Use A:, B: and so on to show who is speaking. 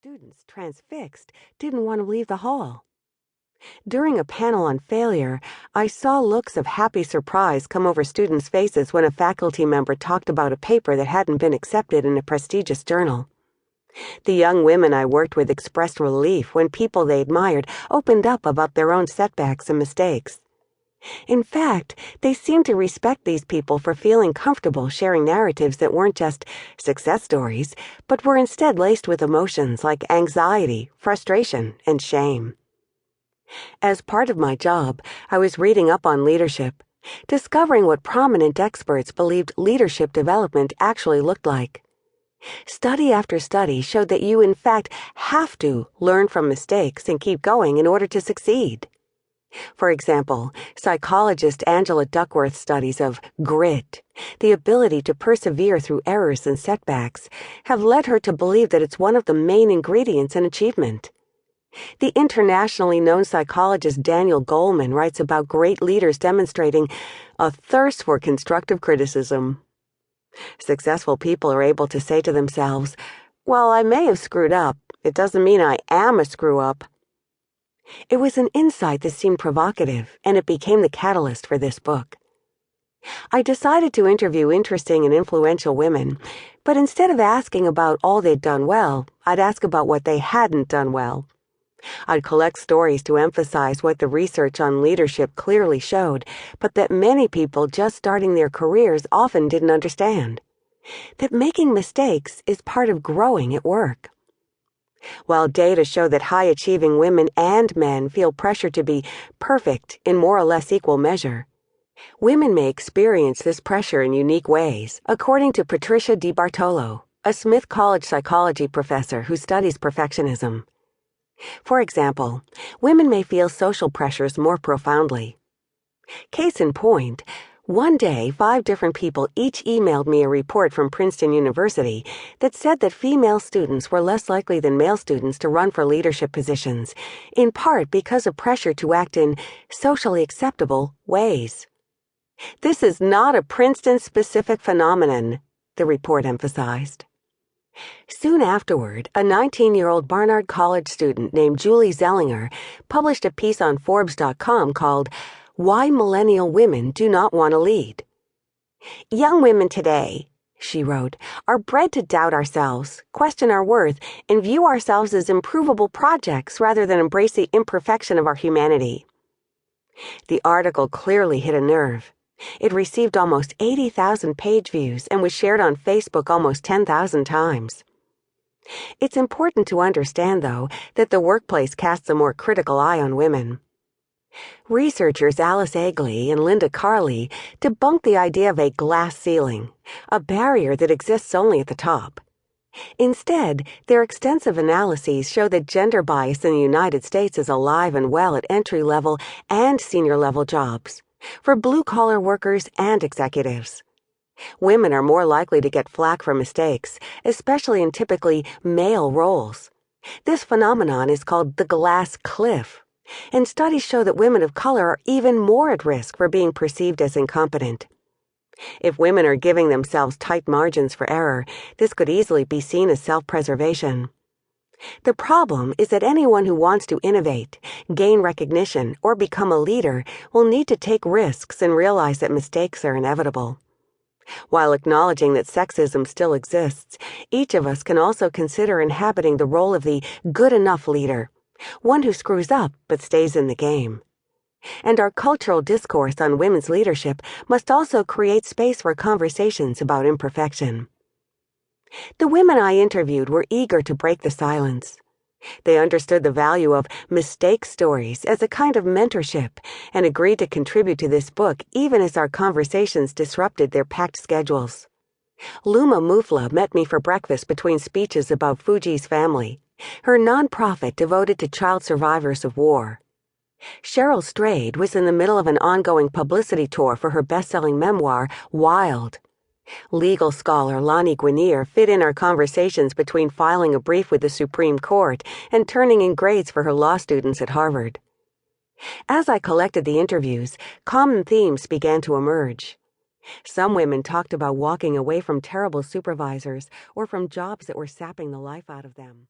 A: students, transfixed, didn't want to leave the hall. During a panel on failure, I saw looks of happy surprise come over students' faces when a faculty member talked about a paper that hadn't been accepted in a prestigious journal. The young women I worked with expressed relief when people they admired opened up about their own setbacks and mistakes. In fact, they seemed to respect these people for feeling comfortable sharing narratives that weren't just success stories, but were instead laced with emotions like anxiety, frustration, and shame. As part of my job, I was reading up on leadership, discovering what prominent experts believed leadership development actually looked like. Study after study showed that you, in fact, have to learn from mistakes and keep going in order to succeed. For example, psychologist Angela Duckworth's studies of grit, the ability to persevere through errors and setbacks, have led her to believe that it's one of the main ingredients in achievement. The internationally known psychologist Daniel Goleman writes about great leaders demonstrating a thirst for constructive criticism. Successful people are able to say to themselves, "Well, I may have screwed up. It doesn't mean I am a screw-up." It was an insight that seemed provocative, and it became the catalyst for this book. I decided to interview interesting and influential women, but instead of asking about all they'd done well, I'd ask about what they hadn't done well. I'd collect stories to emphasize what the research on leadership clearly showed, but that many people just starting their careers often didn't understand. That making mistakes is part of growing at work. While data show that high-achieving women and men feel pressure to be perfect in more or less equal measure, women may experience this pressure in unique ways, according to Patricia DiBartolo, a Smith College psychology professor who studies perfectionism. For example, women may feel social pressures more profoundly. Case in point, one day 5 different people each emailed me a report from Princeton University that said that female students were less likely than male students to run for leadership positions, in part because of pressure to act in socially acceptable ways. This is not a Princeton-specific phenomenon, the report emphasized. Soon afterward, a 19-year-old Barnard College student named Julie Zellinger published a piece on Forbes.com called "Why Millennial Women Do Not Want to Lead." "Young women today," she wrote, "are bred to doubt ourselves, question our worth, and view ourselves as improvable projects rather than embrace the imperfection of our humanity." The article clearly hit a nerve. It received almost 80,000 page views and was shared on Facebook almost 10,000 times. It's important to understand, though, that the workplace casts a more critical eye on women. Researchers Alice Egley and Linda Carley debunked the idea of a glass ceiling, a barrier that exists only at the top. Instead, their extensive analyses show that gender bias in the United States is alive and well at entry-level and senior-level jobs, for blue-collar workers and executives. Women are more likely to get flack for mistakes, especially in typically male roles. This phenomenon is called the glass cliff, and studies show that women of color are even more at risk for being perceived as incompetent. If women are giving themselves tight margins for error, this could easily be seen as self-preservation. The problem is that anyone who wants to innovate, gain recognition, or become a leader will need to take risks and realize that mistakes are inevitable. While acknowledging that sexism still exists, each of us can also consider inhabiting the role of the good enough leader, one who screws up but stays in the game. And our cultural discourse on women's leadership must also create space for conversations about imperfection. The women I interviewed were eager to break the silence. They understood the value of mistake stories as a kind of mentorship and agreed to contribute to this book even as our conversations disrupted their packed schedules. Luma Mufla met me for breakfast between speeches about Fuji's family, her nonprofit devoted to child survivors of war. Cheryl Strayed was in the middle of an ongoing publicity tour for her best-selling memoir, Wild. Legal scholar Lonnie Guinier fit in our conversations between filing a brief with the Supreme Court and turning in grades for her law students at Harvard. As I collected the interviews, common themes began to emerge. Some women talked about walking away from terrible supervisors or from jobs that were sapping the life out of them.